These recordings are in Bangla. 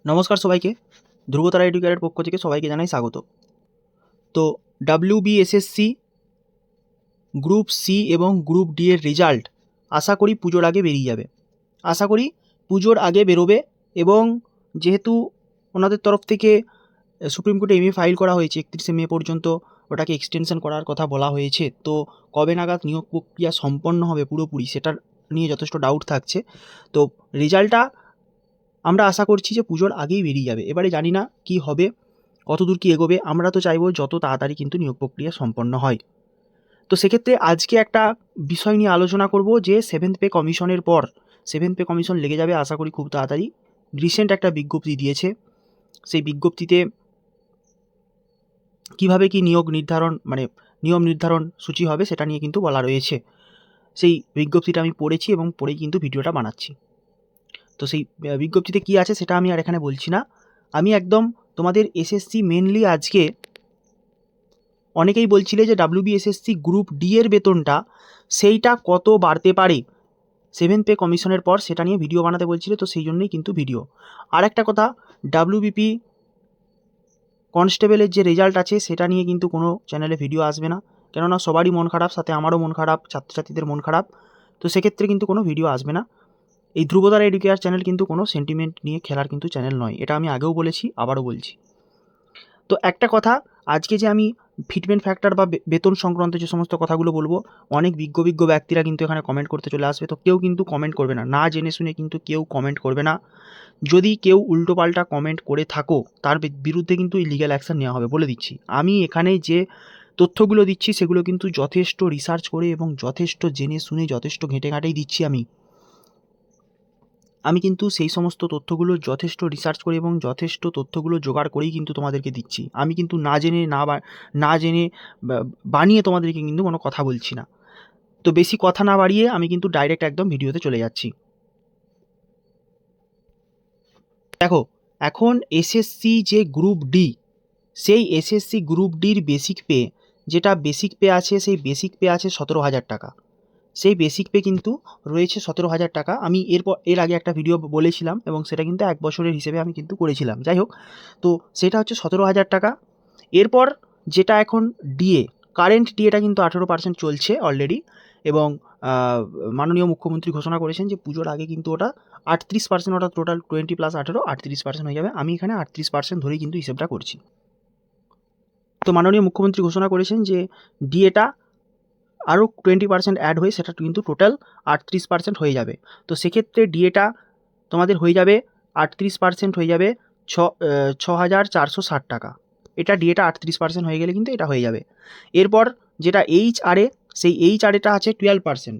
নমস্কার সবাইকে, ধ্রুবতারা এডুকেয়ারের পক্ষ থেকে সবাইকে জানাই স্বাগত। তো WBSSC গ্রুপ সি এবং গ্রুপ ডি এর রেজাল্ট আশা করি পুজোর আগে বেরিয়ে যাবে। আশা করি পুজোর আগে বেরোবে, এবং যেহেতু ওনাদের তরফ থেকে সুপ্রিম কোর্টে এমএ ফাইল করা হয়েছে 31শে মে পর্যন্ত, ওটাকে এক্সটেনশন করার কথা বলা হয়েছে। তো কবে নাগাদ নিয়োগ প্রক্রিয়া সম্পন্ন হবে পুরোপুরি সেটার নিয়ে যথেষ্ট ডাউট থাকছে। তো রেজাল্টটা আমরা আশা করছি যে পুজোর আগেই বেরিয়ে যাবে। এবারে জানি না কি হবে, কতদূর কি এগোবে। আমরা তো চাইবো যত তাড়াতাড়ি কিন্তু নিয়োগ প্রক্রিয়া সম্পন্ন হয়। তো সেক্ষেত্রে আজকে একটা বিষয় নিয়ে আলোচনা করব যে সেভেন্থ পে কমিশনের পর সেভেন্থ পে কমিশন লেগে যাবে আশা করি খুব তাড়াতাড়ি। রিসেন্ট একটা বিজ্ঞপ্তি দিয়েছে, সেই বিজ্ঞপ্তিতে কিভাবে কি নিয়োগ নির্ধারণ নিয়ম নির্ধারণ সূচি হবে সেটা নিয়ে কিন্তু বলা রয়েছে। সেই বিজ্ঞপ্তিটা আমি পড়েছি এবং পড়েই কিন্তু ভিডিওটা বানাচ্ছি। তো সেই বিজ্ঞপ্তিতে কি আছে সেটা আমি আর এখানে বলছি না। আমি একদম তোমাদের এসএসসি মেনলি আজকে অনেকেই বলছিলে যে WBSSC গ্রুপ ডি এর বেতনটা সেইটা কত বাড়তে পারে সেভেন্থ পে কমিশনের পর, সেটা নিয়ে ভিডিও বানাতে বলছিলে। তো সেই জন্যই কিন্তু ভিডিও। আর একটা কথা, WBP কনস্টেবলের যে রেজাল্ট আছে সেটা নিয়ে কিন্তু কোনো চ্যানেলে ভিডিও আসবে না, কেননা সবারই মন খারাপ, সাথে আমারও মন খারাপ, ছাত্রছাত্রীদের মন খারাপ। তো সেক্ষেত্রে কিন্তু কোনো ভিডিও আসবে না। এই ধ্রুবতারা এডুকেয়ার চ্যানেল কিন্তু কোনো সেন্টিমেন্ট নিয়ে খেলার কিন্তু চ্যানেল নয়, এটা আমি আগেও বলেছি, আবারও বলছি। তো একটা কথা, আজকে যে আমি ফিটমেন্ট ফ্যাক্টর বা বেতন সংক্রান্ত যে সমস্ত কথাগুলো বলবো, অনেক বিজ্ঞ ব্যক্তিরা কিন্তু এখানে কমেন্ট করতে চলে আসবে। তো কেউ কিন্তু কমেন্ট করবে না, না জেনে শুনে কিন্তু কেউ কমেন্ট করবে না। যদি কেউ উল্টোপাল্টা কমেন্ট করে থাকো তার বিরুদ্ধে কিন্তু লিগ্যাল অ্যাকশন নেওয়া হবে, বলে দিচ্ছি। আমি এখানে যে তথ্যগুলো দিচ্ছি সেগুলো কিন্তু যথেষ্ট রিসার্চ করে এবং যথেষ্ট জেনে শুনে যথেষ্ট ঘেঁটে ঘাঁটেই দিচ্ছি। আমি কিন্তু সেই সমস্ত তথ্যগুলো যথেষ্ট রিসার্চ করে এবং যথেষ্ট তথ্যগুলো জোগাড় করেই কিন্তু তোমাদেরকে দিচ্ছি। আমি কিন্তু না জেনে বানিয়ে তোমাদেরকে কিন্তু কোনো কথা বলছি না। তো বেশি কথা না বাড়িয়ে আমি কিন্তু ডাইরেক্ট একদম ভিডিওতে চলে যাচ্ছি। দেখো, এখন এসএসসি যে গ্রুপ ডি, সেই এসএসসি গ্রুপ ডির বেসিক পে, যেটা বেসিক পে আছে, সেই বেসিক পে আছে 17,000 টাকা। সেই বেসিক পে কিন্তু রয়েছে 17,000 টাকা। আমি এর আগে একটা ভিডিও বলেছিলাম এবং সেটা কিন্তু 1 বছরের হিসেবে আমি কিন্তু করেছিলাম। যাই হোক, তো সেটা হচ্ছে 17,000 টাকা। এরপর যেটা এখন ডিএ, কারেন্ট ডিএটা কিন্তু 18% চলছে অলরেডি, এবং মাননীয় মুখ্যমন্ত্রী ঘোষণা করেছেন যে পুজোর আগে কিন্তু ওটা 38%, ওটা টোটাল 20 + 18 38% হয়ে যাবে। আমি এখানে 38% ধরেই কিন্তু হিসেবটা করছি। তো মাননীয় মুখ্যমন্ত্রী ঘোষণা করেছেন যে ডিএটা আরও 20% অ্যাড হয়ে সেটা কিন্তু টোটাল 38% হয়ে যাবে। তো সেক্ষেত্রে ডিএটা তোমাদের হয়ে যাবে 38% হয়ে যাবে 6,460 টাকা। এটা ডিএটা 38% হয়ে গেলে কিন্তু এটা হয়ে যাবে। এরপর যেটা এইচআরএ, সেই এইচআরএটা আছে 12%।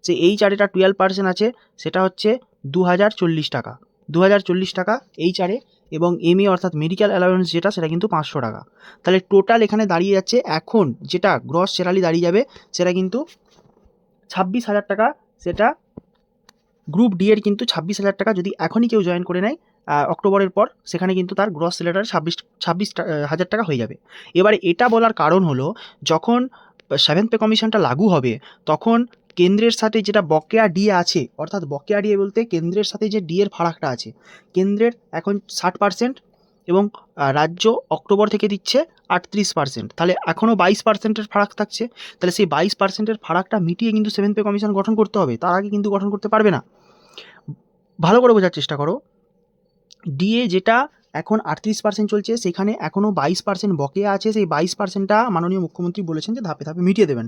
সেই এইচআরএটা 12% আছে, সেটা হচ্ছে 2,040 টাকা। 2,040 টাকা এইচআরএ, এবং এমএ অর্থাৎ মেডিকেল অ্যালাউয়েন্স যেটা, সেটা কিন্তু 500 টাকা। তাহলে টোটাল এখানে দাঁড়িয়ে যাচ্ছে, এখন যেটা গ্রস স্যালারি দাঁড়িয়ে যাবে সেটা কিন্তু 26,000 টাকা। সেটা গ্রুপ ডি এর কিন্তু 26,000 টাকা যদি এখনই কেউ জয়েন করে নেয় অক্টোবরের পর, সেখানে কিন্তু তার গ্রস স্যালারি 26,000 টাকা হয়ে যাবে। এবারে এটা বলার কারণ হলো, যখন সেভেন্থ পে কমিশনটা লাগু হবে তখন কেন্দ্রের সাথে যেটা বকেয়া ডিএ আছে, অর্থাৎ বকেয়া ডিএ বলতে কেন্দ্রের সাথে যে ডিএর ফারাকটা আছে, কেন্দ্রের এখন 60% এবং রাজ্য অক্টোবর থেকে দিচ্ছে 38%, তাহলে এখনও 22%-এর ফারাক থাকছে। তাহলে সেই 22%-এর ফারাকটা মিটিয়ে কিন্তু সেভেন্থ পে কমিশন গঠন করতে হবে, তার আগে কিন্তু গঠন করতে পারবে না। ভালো করে বোঝার চেষ্টা করো, ডিএ যেটা এখন 38% চলছে, সেখানে এখনও 22% বকেয়া আছে। সেই 22%টা মাননীয় মুখ্যমন্ত্রী বলেছেন যে ধাপে ধাপে মিটিয়ে দেবেন।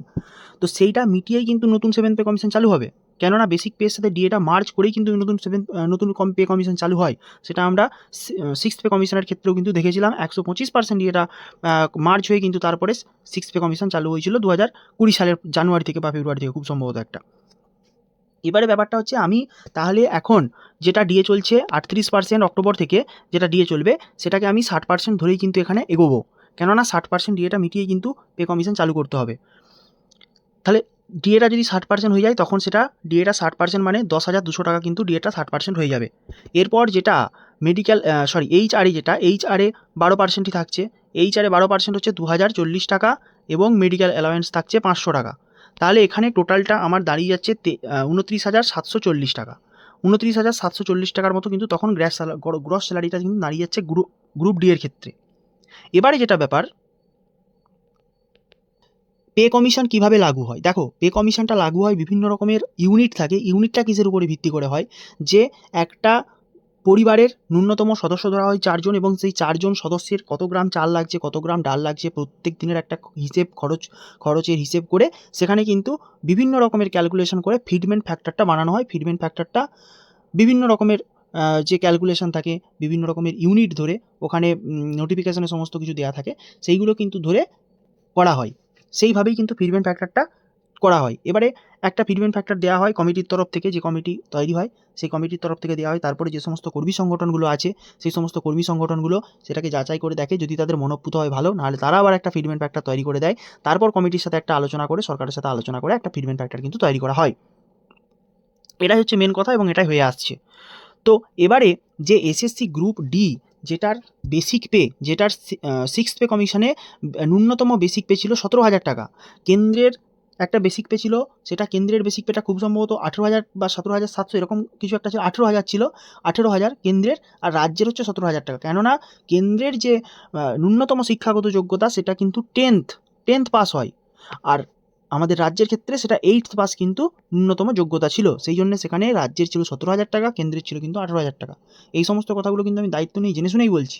তো সেইটা মিটিয়েই কিন্তু নতুন সেভেন্থ পে কমিশন চালু হবে, কেননা বেসিক পের সাথে ডিএটা মার্চ করেই কিন্তু নতুন পে কমিশন চালু হয়। সেটা আমরা সিক্সথ পে কমিশনের ক্ষেত্রেও কিন্তু দেখেছিলাম, 125% ডিএটা মার্চ হয়ে কিন্তু তারপরে সিক্সথ পে কমিশন চালু হয়েছিল 2020 সালের জানুয়ারি থেকে বা ফেব্রুয়ারি থেকে, খুব সম্ভবত একটা। এবারে ব্যাপারটা হচ্ছে, আমি তাহলে এখন যেটা ডিএ চলছে 38% অক্টোবর থেকে যেটা ডিএ চলবে, সেটাকে আমি 60% ধরেই কিন্তু এখানে এগোবো, কেননা 60% ডিএটা মিটিয়ে কিন্তু পে কমিশন চালু করতে হবে। তাহলে ডিএটা যদি 60% হয়ে যায়, তখন সেটা ডিএটা 60% মানে 10,200 টাকা কিন্তু ডিএটা 60% হয়ে যাবে। এরপর যেটা এইচআরএ, যেটা এইচআরএ 12%ই থাকছে। এইচআরএ 12% হচ্ছে 2,040 টাকা, এবং মেডিকেল অ্যালাওয়েন্স থাকছে 500 টাকা। তাহলে এখানে টোটালটা আমার দাঁড়িয়ে যাচ্ছে 29,740 টাকা। 29,740 টাকার মতো কিন্তু তখন গ্রস স্যালারিটা কিন্তু দাঁড়িয়ে যাচ্ছে গ্রুপ ডি এর ক্ষেত্রে। এবারে যেটা ব্যাপার, পে কমিশন কিভাবে লাগু হয়? দেখো, পে কমিশনটা লাগু হয় বিভিন্ন রকমের ইউনিট থাকে। ইউনিটটা কিসের উপরে ভিত্তি করে হয়? যে একটা পরিবারের ন্যূনতম সদস্য ধরা হয় 4 জন, এবং সেই 4 জন সদস্যের কত গ্রাম চাল লাগছে, কত গ্রাম ডাল লাগছে, প্রত্যেক দিনের একটা হিসেব, খরচের হিসেব করে সেখানে কিন্তু বিভিন্ন রকমের ক্যালকুলেশন করে ফিডমেন্ট ফ্যাক্টরটা বানানো হয়। ফিডমেন্ট ফ্যাক্টরটা বিভিন্ন রকমের যে ক্যালকুলেশন থাকে, বিভিন্ন রকমের ইউনিট ধরে ওখানে নোটিফিকেশনে সমস্ত কিছু দেওয়া থাকে, সেইগুলো কিন্তু ধরে করা হয়। সেইভাবেই কিন্তু ফিডমেন্ট ফ্যাক্টরটা করা হয়। এবারে একটা ফিডমেন্ট ফ্যাক্টর দেওয়া হয় কমিটির তরফ থেকে, যে কমিটি তৈরি হয় সেই কমিটির তরফ থেকে দেওয়া হয়। তারপরে যে সমস্ত কর্মী সংগঠনগুলো আছে, সেই সমস্ত কর্মী সংগঠনগুলো সেটাকে যাচাই করে দেখে, যদি তাদের মনোপুত হয় ভালো, নাহলে তারা আবার একটা ফিডমেন্ট ফ্যাক্টর তৈরি করে দেয়। তারপর কমিটির সাথে একটা আলোচনা করে, সরকারের সাথে আলোচনা করে একটা ফিডমেন্ট ফ্যাক্টর কিন্তু তৈরি করা হয়। এটাই হচ্ছে মেন কথা, এবং এটাই হয়ে আসছে। তো এবারে যে এসএসসি গ্রুপ ডি, যেটার বেসিক পে, যেটার 6th পে কমিশনে ন্যূনতম বেসিক পে ছিল 17,000 টাকা। কেন্দ্রের একটা বেসিক পে ছিল, সেটা কেন্দ্রের বেসিক পেটা খুব সম্ভবত 18,000 বা 17,700 এরকম কিছু একটা ছিল। 18,000 ছিল, 18,000 কেন্দ্রের, আর রাজ্যের হচ্ছে 17,000 টাকা। কেননা কেন্দ্রের যে ন্যূনতম শিক্ষাগত যোগ্যতা সেটা কিন্তু 10th পাস হয়, আর আমাদের রাজ্যের ক্ষেত্রে সেটা 8th পাস কিন্তু ন্যূনতম যোগ্যতা ছিল। সেই জন্য সেখানে রাজ্যের ছিল 17,000 টাকা, কেন্দ্রের ছিল কিন্তু 18,000 টাকা। এই সমস্ত কথাগুলো কিন্তু আমি দায়িত্ব নিয়ে জেনে শুনেই বলছি,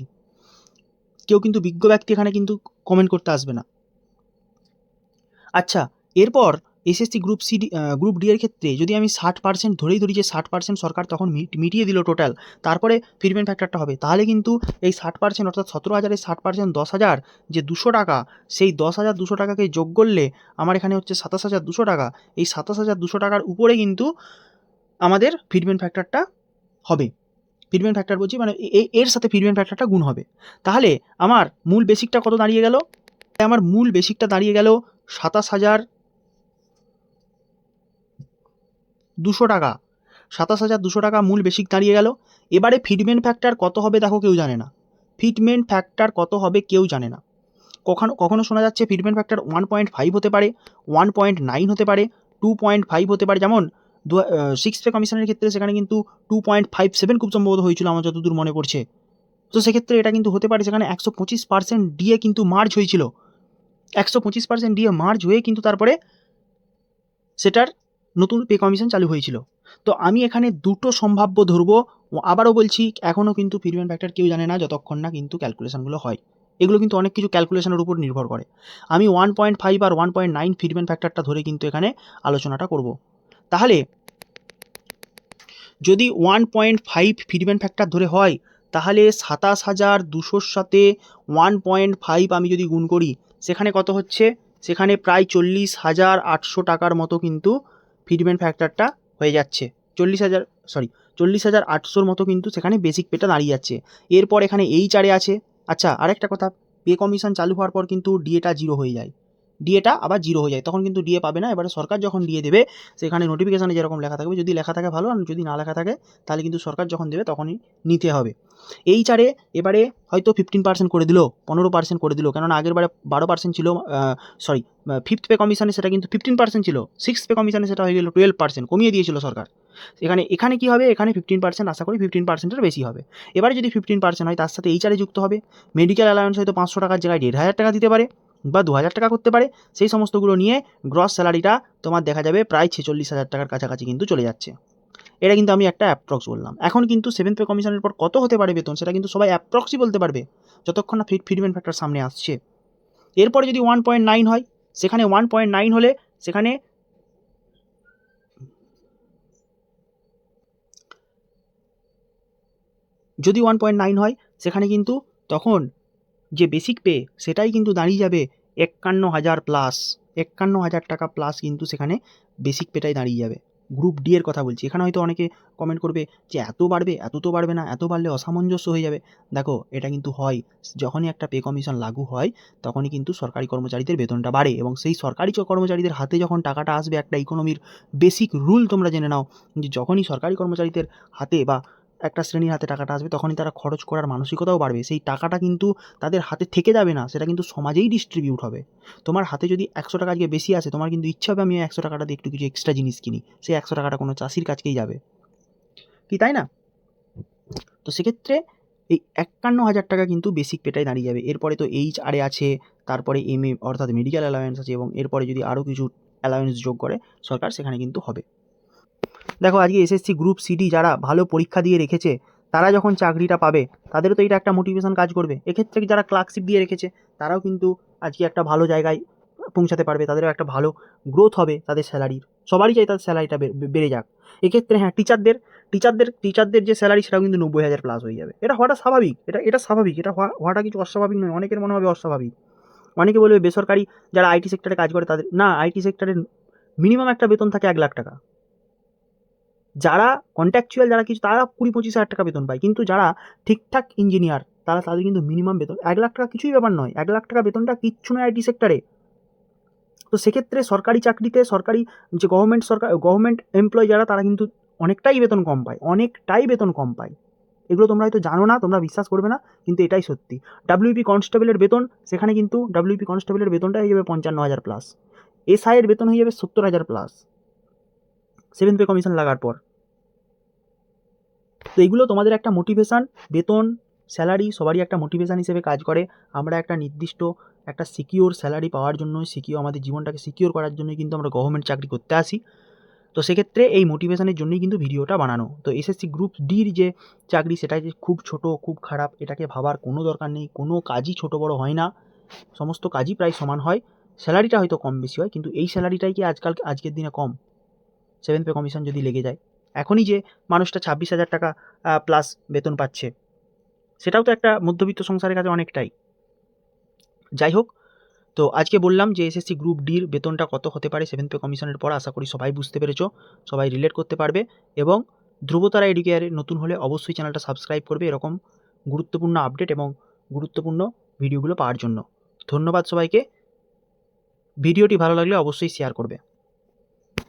কেউ কিন্তু বিজ্ঞ ব্যক্তি এখানে কিন্তু কমেন্ট করতে আসবে না। আচ্ছা, এরপর এসএসসি গ্রুপ ডি এর ক্ষেত্রে যদি আমি 60% ধরেই ধরি, যে 60% সরকার তখন মিটিয়ে দিল টোটাল, তারপরে ফিডমেন্ট ফ্যাক্টরটা হবে, তাহলে কিন্তু এই 60% অর্থাৎ 17,000-এর 60% 10,000 যে 200 টাকা, সেই 10,200 টাকাকে যোগ করলে আমার এখানে হচ্ছে 27,200 টাকা। এই 27,200 টাকার উপরে কিন্তু আমাদের ফিডমেন্ট ফ্যাক্টরটা হবে। ফিডমেন্ট ফ্যাক্টর বলছি মানে এর সাথে ফিডমেন্ট ফ্যাক্টরটা গুণ হবে। তাহলে আমার মূল বেসিকটা কত দাঁড়িয়ে গেল? আমার মূল বেসিকটা দাঁড়িয়ে গেল 27,200 টাকা। 27,200 টাকা মূল বেসিক দাঁড়িয়ে গেল। এবারে ফিডমেন্ট ফ্যাক্টর কত হবে দেখো, কেউ জানে না। ফিডমেন্ট ফ্যাক্টর কত হবে কেউ জানে না। কখনো কখনো শোনা যাচ্ছে ফিডমেন্ট ফ্যাক্টর 1.5 হতে পারে, 1.9 হতে পারে, 2.5 হতে পারে। যেমন 6th পে কমিশনের ক্ষেত্রে সেখানে কিন্তু 2.57 খুব সম্ভবত হয়েছিল আমার যতদূর মনে পড়ছে। তো সেক্ষেত্রে এটা কিন্তু হতে পারে, সেখানে 125% ডিএ কিন্তু মার্জ হয়েছিল। 125% ডিএ মার্জ হয়ে কিন্তু তারপরে সেটার নতুন পে কমিশন চালু হয়েছিল। তো আমি এখানে দুটো সম্ভাব্য ধরবো। আবারও বলছি, এখনও কিন্তু ফিডমেন্ট ফ্যাক্টর কেউ জানে না যতক্ষণ না কিন্তু ক্যালকুলেশনগুলো হয়। এগুলো কিন্তু অনেক কিছু ক্যালকুলেশনের উপর নির্ভর করে। আমি 1.5 আর 1.9 ফিডমেন্ট ফ্যাক্টরটা ধরে কিন্তু এখানে আলোচনাটা করব। তাহলে যদি 1.5 ফিডমেন্ট ফ্যাক্টর ধরে হয়, তাহলে 27,200-র সাথে 1.5 আমি যদি গুণ করি, সেখানে কত হচ্ছে? সেখানে প্রায় 40,800 টাকার মতো কিন্তু ফিডমেন্ট ফ্যাক্টরটা হয়ে যাচ্ছে। 40,800-র মতো কিন্তু সেখানে বেসিক পেটা দাঁড়িয়ে যাচ্ছে। এরপর এখানে এইচআরে আছে। আচ্ছা, আরেকটা কথা, পে কমিশন চালু হওয়ার পর কিন্তু ডিএটা জিরো হয়ে যায়। ডিএটা আবার জিরো হয়ে যায়, তখন কিন্তু ডিএ পাবে না। এবারে সরকার যখন ডিএ দেবে, সেখানে নোটিফিকেশানে যেরকম লেখা থাকবে, যদি লেখা থাকে ভালো, আর যদি না লেখা থাকে তাহলে কিন্তু সরকার যখন দেবে তখনই নিতে হবে। এইচআরে এবারে হয়তো 15% করে দিল, 15% করে দিল, কেননা আগের বারে 12% ছিল। সরি, 5th পে কমিশনে সেটা কিন্তু 15% ছিল, 6th পে কমিশনে সেটা হয়ে গেল 12%, কমিয়ে দিয়েছিল সরকার। এখানে কি হবে? এখানে 15%, আশা করি 15%-এর বেশি হবে। এবারে যদি 15% হয়, তার সাথে এইচআরে যুক্ত হবে। মেডিকেল অ্যালাউন্স হয়তো 500 টাকার জায়গায় 1,500 টাকা দিতে পারে, বা 2,000 টাকা করতে পারে। সেই সমস্তগুলো নিয়ে গ্রস স্যালারিটা তোমার দেখা যাবে প্রায় 46,000 টাকার কাছাকাছি কিন্তু চলে যাচ্ছে। এটা কিন্তু আমি একটা অ্যাপ্রক্স বললাম। এখন কিন্তু 7th পে কমিশনের পর কত হতে পারে বেতন, সেটা কিন্তু সবাই অ্যাপ্রক্সই বলতে পারবে, যতক্ষণ না ফিডমেন্ট ফ্যাক্টর সামনে আসছে। এরপরে যদি 1.9 হয়, সেখানে 1.9 হলে সেখানে যদি 1.9 হয়, সেখানে কিন্তু তখন যে বেসিক পে সেটাই কিন্তু দাঁড়িয়ে যাবে 51,000 প্লাস। 51,000 টাকা প্লাস কিন্তু সেখানে বেসিক পেটাই দাঁড়িয়ে যাবে। গ্রুপ ডি এর কথা বলছি। এখানে হয়তো অনেকে কমেন্ট করবে যে এত বাড়বে, এত তো বাড়বে না, এত বাড়লে অসামঞ্জস্য হয়ে যাবে। দেখো, এটা কিন্তু হয়, যখনই একটা পে কমিশন লাগু হয় তখনই কিন্তু সরকারি কর্মচারীদের বেতনটা বাড়ে, এবং সেই সরকারি কর্মচারীদের হাতে যখন টাকাটা আসবে, একটা ইকোনমির বেসিক রুল তোমরা জেনে নাও, যে যখনই সরকারি কর্মচারীদের হাতে বা একটা শ্রেণীর হাতে টাকাটা আসবে, তখনই তারা খরচ করার মানসিকতাও বাড়বে। সেই টাকাটা কিন্তু তাদের হাতে থেকে যাবে না, সেটা কিন্তু সমাজেই ডিস্ট্রিবিউট হবে। তোমার হাতে যদি 100 টাকা আজকে বেশি আসে, তোমার কিন্তু ইচ্ছা হবে আমি 100 টাকাটা দিয়ে একটু কিছু এক্সট্রা জিনিস কিনি, সেই 100 টাকাটা কোনো চাষির কাছকেই যাবে। কি তাই না? তো সেক্ষেত্রে এই 51,000 টাকা কিন্তু বেসিক পেটাই দাঁড়িয়ে যাবে। এরপরে তো HR আছে, তারপরে MA অর্থাৎ মেডিকেল অ্যালাওয়েন্স আছে, এবং এরপরে যদি আরও কিছু অ্যালাওয়েন্স যোগ করে সরকার, সেখানে কিন্তু হবে। দেখো আজকে এসএসসি গ্রুপ সিডি যারা ভালো পরীক্ষা দিয়ে রেখেছে, তারা যখন চাকরিটা পাবে তাদেরও তো এটা একটা মোটিভেশন কাজ করবে। এক্ষেত্রে যারা ক্লার্কশিপ দিয়ে রেখেছে তারাও কিন্তু আজকে একটা ভালো জায়গায় পৌঁছাতে পারবে, তাদেরও একটা ভালো গ্রোথ হবে তাদের স্যালারির। সবারই চাই তাদের স্যালারিটা বেড়ে যাক। এক্ষেত্রে হ্যাঁ, টিচারদের যে স্যালারি সেটাও কিন্তু 90,000 প্লাস হয়ে যাবে। এটা হওয়াটা স্বাভাবিক, এটা স্বাভাবিক, এটা হওয়াটা কিছু অস্বাভাবিক নয়। অনেকের মনে হবে অস্বাভাবিক, অনেকে বলবে বেসরকারি যারা আইটি সেক্টরে কাজ করে তাদের না, আইটি সেক্টরের মিনিমাম একটা বেতন থাকে 1,00,000 টাকা। যারা কন্ট্রাকচুয়াল যারা কিছু তারা 20-25 হাজার টাকা বেতন পায়, কিন্তু যারা ঠিকঠাক ইঞ্জিনিয়ার তাদের কিন্তু মিনিমাম বেতন 1,00,000 টাকা কিছুই ব্যাপার নয়। 1,00,000 টাকা বেতনটা কিচ্ছু নয় আইটি সেক্টরে। তো সেক্ষেত্রে সরকারি চাকরিতে সরকারি যে গভর্নমেন্ট এমপ্লয় যারা, তারা কিন্তু অনেকটাই বেতন কম পায়। এগুলো তোমরা হয়তো জানো না, তোমরা বিশ্বাস করবে না, কিন্তু এটাই সত্যি। ডাব্লিউপি কনস্টেবলের বেতন, সেখানে কিন্তু ডাব্লিউপি কনস্টেবলের বেতনটা হয়ে যাবে 55,000 প্লাস, SI এর বেতন হয়ে যাবে 70,000 প্লাস 7th পে কমিশন লাগার পর। তো এগুলো তোমাদের একটা মোটিভেশান, বেতন স্যালারি সবারই একটা মোটিভেশান হিসেবে কাজ করে। আমরা একটা নির্দিষ্ট একটা সিকিওর স্যালারি পাওয়ার জন্য, আমাদের জীবনটাকে সিকিওর করার জন্যই কিন্তু আমরা গভর্নমেন্ট চাকরি করতে আসি। তো সেক্ষেত্রে এই মোটিভেশানের জন্যই কিন্তু ভিডিওটা বানানো। তো এসএসসি গ্রুপ ডির যে চাকরি, সেটা যে খুব ছোট খুব খারাপ এটাকে ভাবার কোনো দরকার নেই। কোনো কাজই ছোট বড় হয় না, সমস্ত কাজই প্রায় সমান হয়। স্যালারিটা হয়তো কম বেশি হয়, কিন্তু এই স্যালারিটাই কি আজকের দিনে কম? 7th পে কমিশন যদি লেগে যায়, এখনই যে মানুষটা 26,000 টাকা প্লাস বেতন পাচ্ছে, সেটাও তো একটা মধ্যবিত্ত সংসারের কাছে অনেকটাই। যাই হোক, তো আজকে বললাম যে এসএসসি গ্রুপ ডির বেতনটা কত হতে পারে 7th পে কমিশনের পর। আশা করি সবাই বুঝতে পেরেছো, সবাই রিলেট করতে পারবে। এবং ধ্রুবতারা এডুকেয়ারে নতুন হলে অবশ্যই চ্যানেলটা সাবস্ক্রাইব করবে এরকম গুরুত্বপূর্ণ আপডেট এবং গুরুত্বপূর্ণ ভিডিওগুলো পাওয়ার জন্য। ধন্যবাদ সবাইকে। ভিডিওটি ভালো লাগলে অবশ্যই শেয়ার করবে।